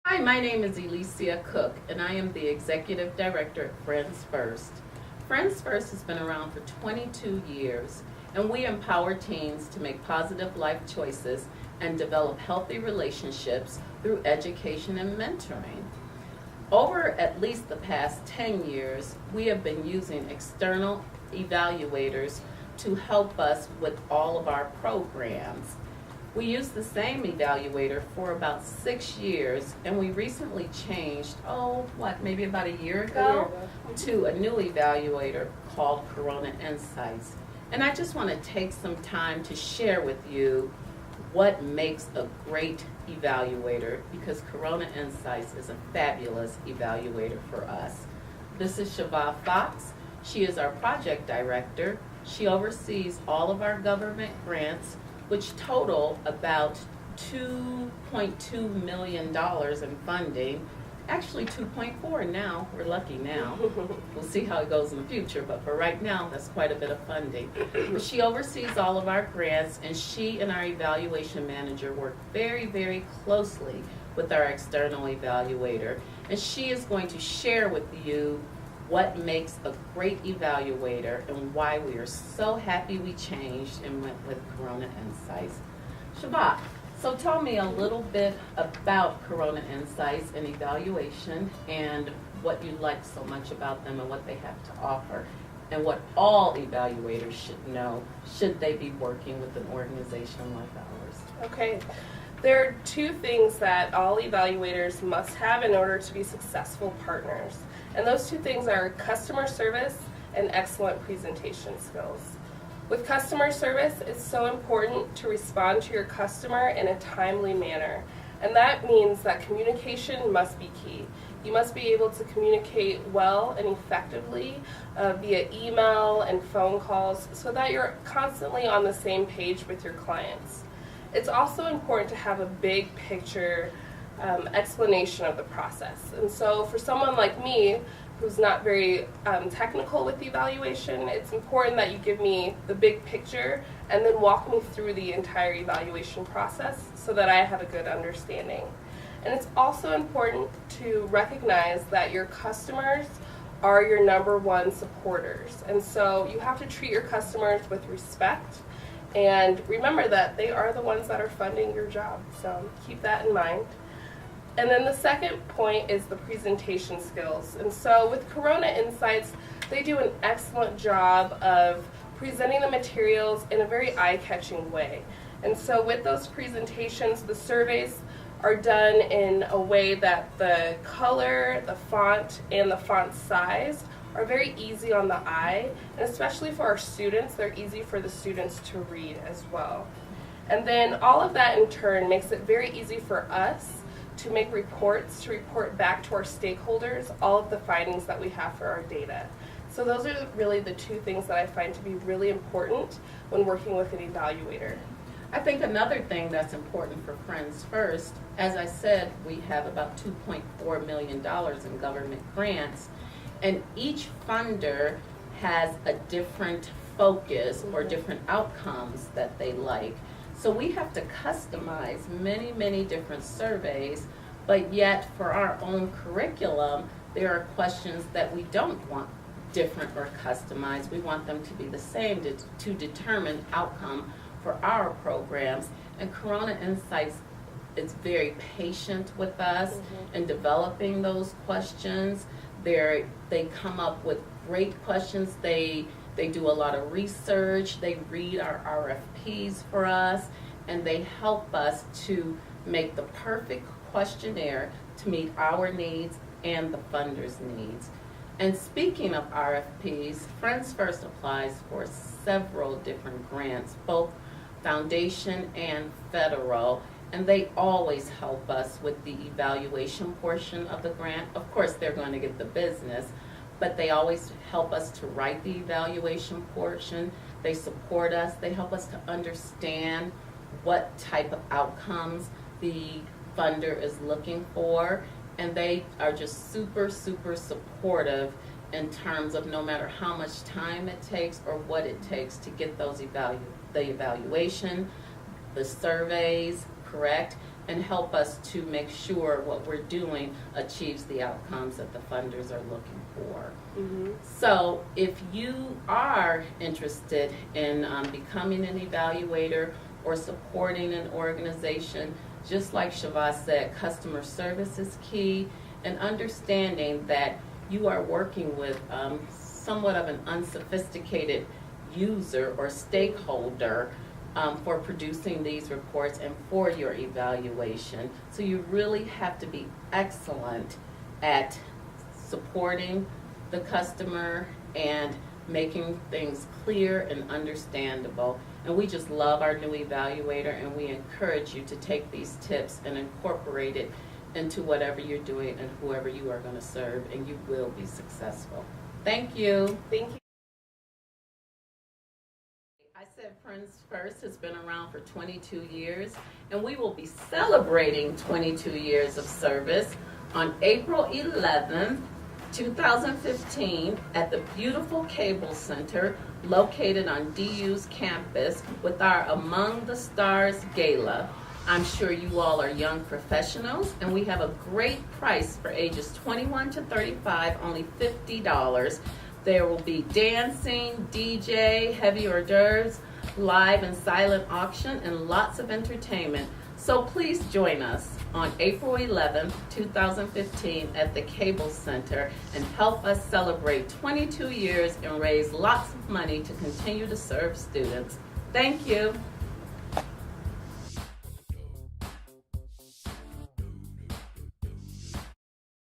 Hi, my name is Elycia Cook, and I am the Executive Director at Friends First. Friends First has been around for 22 years, and we empower teens to make positive life choices and develop healthy relationships through education and mentoring. Over at least the past 10 years, we have been using external evaluators to help us with all of our programs. We used the same evaluator for about 6 years, and we recently changed, maybe about a year ago, to a new evaluator called Corona Insights. And I just want to take some time to share with you what makes a great evaluator, because Corona Insights is a fabulous evaluator for us. This is Eval Fox. She is our project director. She oversees all of our government grants, which total about $2.2 million in funding. Actually 2.4 now, we're lucky now. We'll see how it goes in the future, but for right now, that's quite a bit of funding. But she oversees all of our grants, and she and our evaluation manager work very, very closely with our external evaluator. And she is going to share with you what makes a great evaluator and why we are so happy we changed and went with Corona Insights. Shabbat, so tell me a little bit about Corona Insights and evaluation and what you like so much about them and what they have to offer and what all evaluators should know should they be working with an organization like ours. Okay. There are two things that all evaluators must have in order to be successful partners. And those two things are customer service and excellent presentation skills. With customer service, it's so important to respond to your customer in a timely manner. And that means that communication must be key. You must be able to communicate well and effectively via email and phone calls so that you're constantly on the same page with your clients. It's also important to have a big picture explanation of the process. And so for someone like me, who's not very technical with evaluation, it's important that you give me the big picture and then walk me through the entire evaluation process so that I have a good understanding. And it's also important to recognize that your customers are your number one supporters. And so you have to treat your customers with respect. And remember that they are the ones that are funding your job, so keep that in mind. And then the second point is the presentation skills. And so with Corona Insights, they do an excellent job of presenting the materials in a very eye-catching way. And so with those presentations, the surveys are done in a way that the color, the font, and the font size are very easy on the eye, and especially for our students, they're easy for the students to read as well. And then all of that in turn makes it very easy for us to make reports, to report back to our stakeholders all of the findings that we have for our data. So those are really the two things that I find to be really important when working with an evaluator. I think another thing that's important for Friends First, as I said, we have about $2.4 million in government grants, and each funder has a different focus or different outcomes that they like. So we have to customize many, many different surveys, but yet for our own curriculum, there are questions that we don't want different or customized. We want them to be the same to determine outcome for our programs. And Corona Insights is very patient with us in developing those questions. They come up with great questions. They do a lot of research. They read our RFPs for us, and they help us to make the perfect questionnaire to meet our needs and the funders' needs. And speaking of RFPs, Friends First applies for several different grants, both foundation and federal, and they always help us with the evaluation portion of the grant. Of course, they're going to get the business, but they always help us to write the evaluation portion. They support us. They help us to understand what type of outcomes the funder is looking for, and they are just super, super supportive in terms of no matter how much time it takes or what it takes to get those the evaluation, the surveys correct, and help us to make sure what we're doing achieves the outcomes that the funders are looking for. So if you are interested in becoming an evaluator or supporting an organization, just like Shavaz said, customer service is key, and understanding that you are working with somewhat of an unsophisticated user or stakeholder for producing these reports and for your evaluation. So you really have to be excellent at supporting the customer and making things clear and understandable. And we just love our new evaluator, and we encourage you to take these tips and incorporate it into whatever you're doing and whoever you are going to serve, and you will be successful. Thank you. Thank you. I said Friends First has been around for 22 years, and we will be celebrating 22 years of service on April 11th, 2015 at the beautiful Cable Center located on DU's campus with our Among the Stars Gala. I'm sure you all are young professionals, and we have a great price for ages 21 to 35, only $50. There will be dancing, DJ, heavy hors d'oeuvres, live and silent auction, and lots of entertainment. So please join us on April 11th, 2015 at the Cable Center and help us celebrate 22 years and raise lots of money to continue to serve students. Thank you.